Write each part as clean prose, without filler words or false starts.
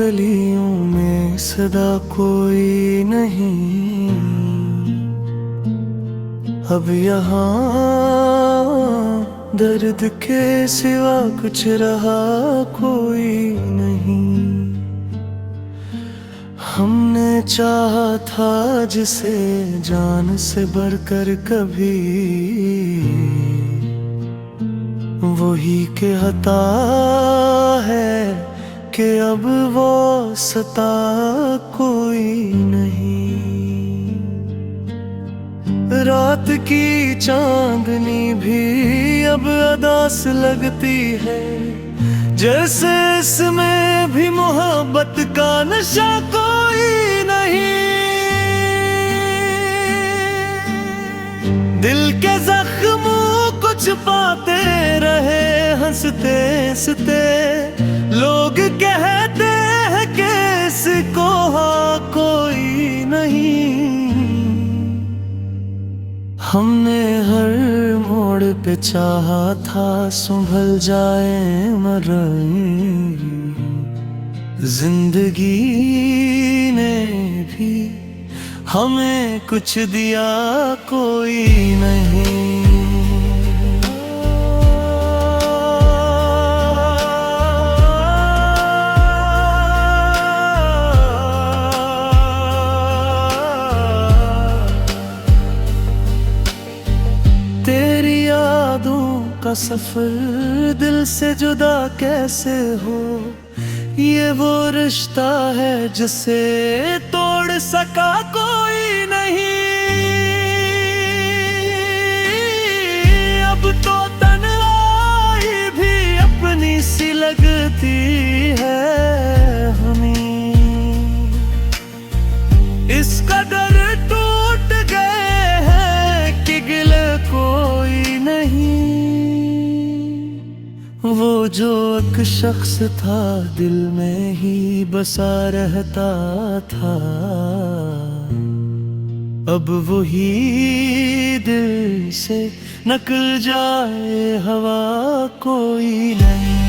गलियों में सदा कोई नहीं, अब यहाँ दर्द के सिवा कुछ रहा कोई नहीं। हमने चाहा था जिसे जान से बढ़कर कभी, वही के हता है कि अब वो सता कोई नहीं। रात की चांदनी भी अब अदास लगती है, जैसे इसमें भी मोहब्बत का नशा कोई नहीं। दिल के जख्मों को छुपाते रहे हंसते हंसते, लोग कहते हैं कि इसको हाँ कोई नहीं। हमने हर मोड़ पे चाहा था संभल जाए मरई, जिंदगी ने भी हमें कुछ दिया कोई नहीं। तेरी यादों का सफर दिल से जुदा कैसे हो, ये वो रिश्ता है जिसे तोड़ सका कोई नहीं। अब तो तन्हाई भी अपनी सी लगती है हमें, इस कदर टूट गए हैं कि गिले कोई नहीं। वो जो एक शख्स था दिल में ही बसा रहता था, अब वही दिल से निकल जाए हवा कोई नहीं।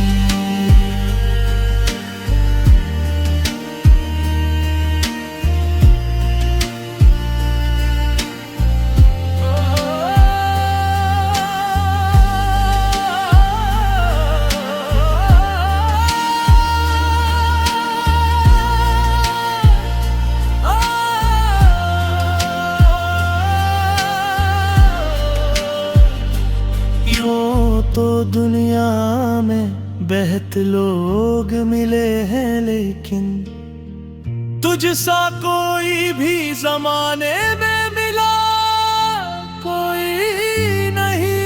तो दुनिया में बेहतर लोग मिले हैं, लेकिन तुझ सा कोई भी जमाने में मिला कोई नहीं।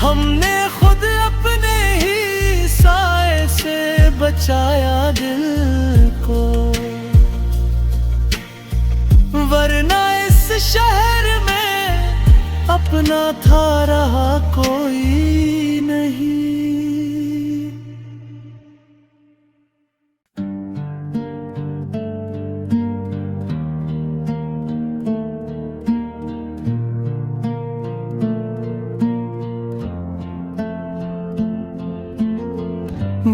हमने खुद अपने ही साए से बचाया दिल को, वरना इस शहर में अपना था रहा कोई नहीं।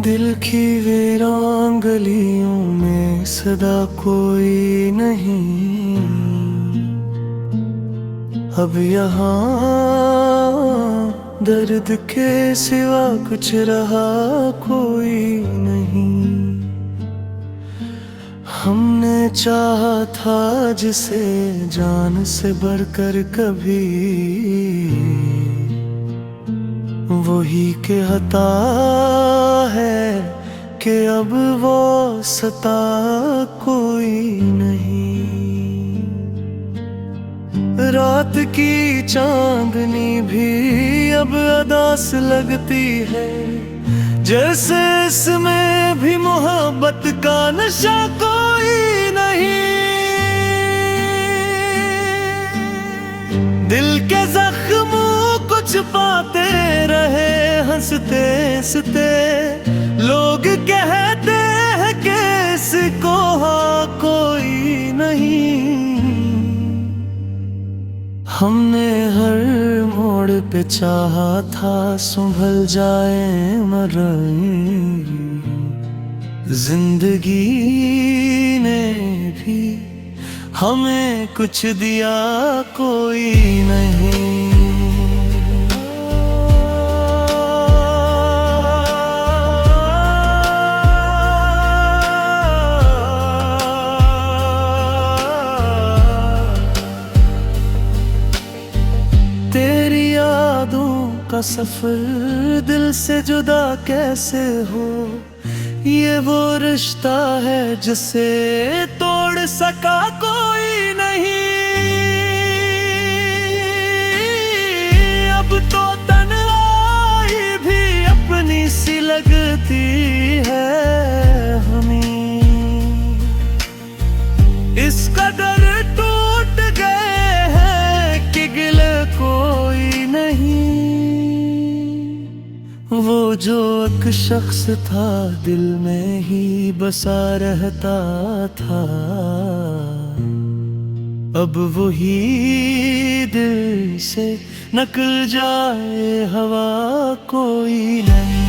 दिल की वीरान गलियों में सदा कोई नहीं, अब यहाँ दर्द के सिवा कुछ रहा कोई नहीं। हमने चाहा था जिसे जान से बढ़कर कभी, वही के हता है कि अब वो सता कोई नहीं। रात की चांदनी भी अब अदास लगती है, जैसे इसमें भी मोहब्बत का नशा कोई नहीं। दिल के जख्मों को छुपाते रहे हंसते हंसते, लोग कहते हैं कि इसको हाँ कोई नहीं। हमने हर मोड़ पे चाहा था संभल जाए मरई, जिंदगी ने भी हमें कुछ दिया कोई नहीं। तेरी यादों का सफर दिल से जुदा कैसे हो, ये वो रिश्ता है जिसे तोड़ सका कोई नहीं। अब तो तन्हाई भी अपनी सी लगती है हमें, इस कदर टूट गए हैं कि गिले कोई नहीं। वो जो एक शख्स था दिल में ही बसा रहता था, अब वही दिल से निकल जाए हवा कोई नहीं।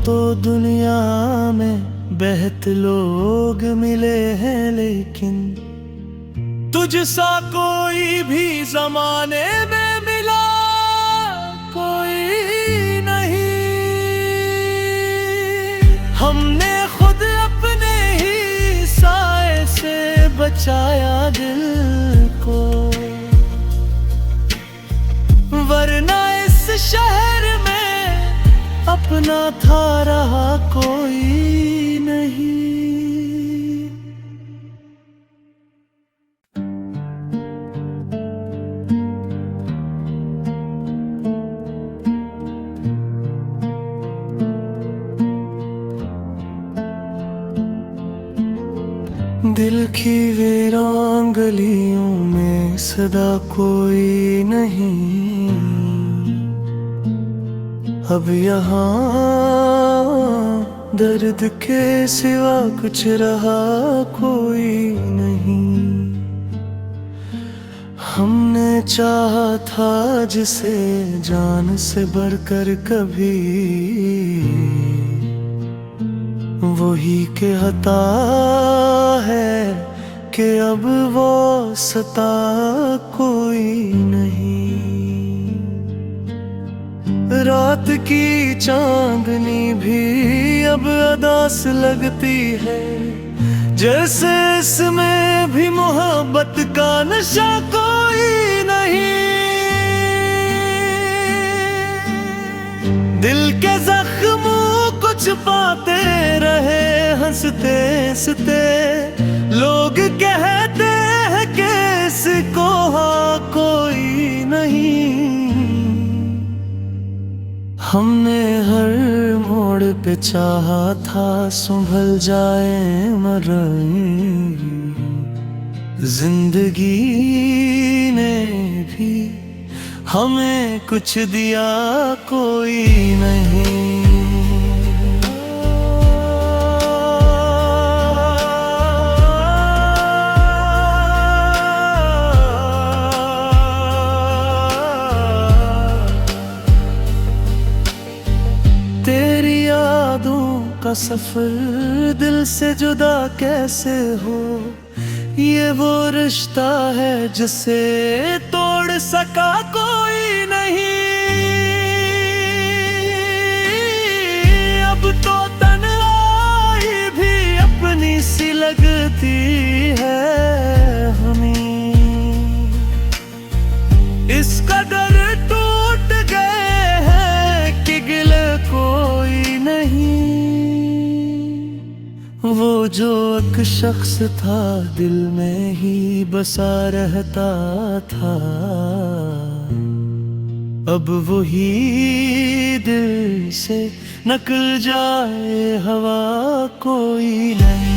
तो दुनिया में बेहद लोग मिले हैं, लेकिन तुझसा कोई भी जमाने में मिला कोई नहीं। हमने खुद अपने ही साए से बचाया दिल को, वरना इस शहर में अपना था रहा कोई नहीं। दिल की वीरान गलियों में सदा कोई नहीं, अब यहाँ दर्द के सिवा कुछ रहा कोई नहीं। हमने चाहा था जिसे जान से बढ़कर कभी, वही के हता है कि अब वो सता कोई नहीं। रात की चांदनी भी अब अदास लगती है, जैसे इसमें भी मोहब्बत का नशा कोई नहीं। दिल के जख्मों को छुपाते रहे हंसते हंसते, लोग कहते हैं कि इसको हाँ कोई नहीं। हमने हर मोड़ पे चाहा था संभल जाए मगर जिंदगी ने भी हमें कुछ दिया कोई नहीं। तेरी यादों का सफर दिल से जुदा कैसे हो, ये वो रिश्ता है जिसे तोड़ सका कोई नहीं। अब तो तन्हाई भी अपनी सी लगती है हमें, इस कदर टूट गए हैं कि गिले कोई नहीं। वो जो एक शख्स था दिल में ही बसा रहता था, अब वही दिल से निकल जाए हवा कोई नहीं।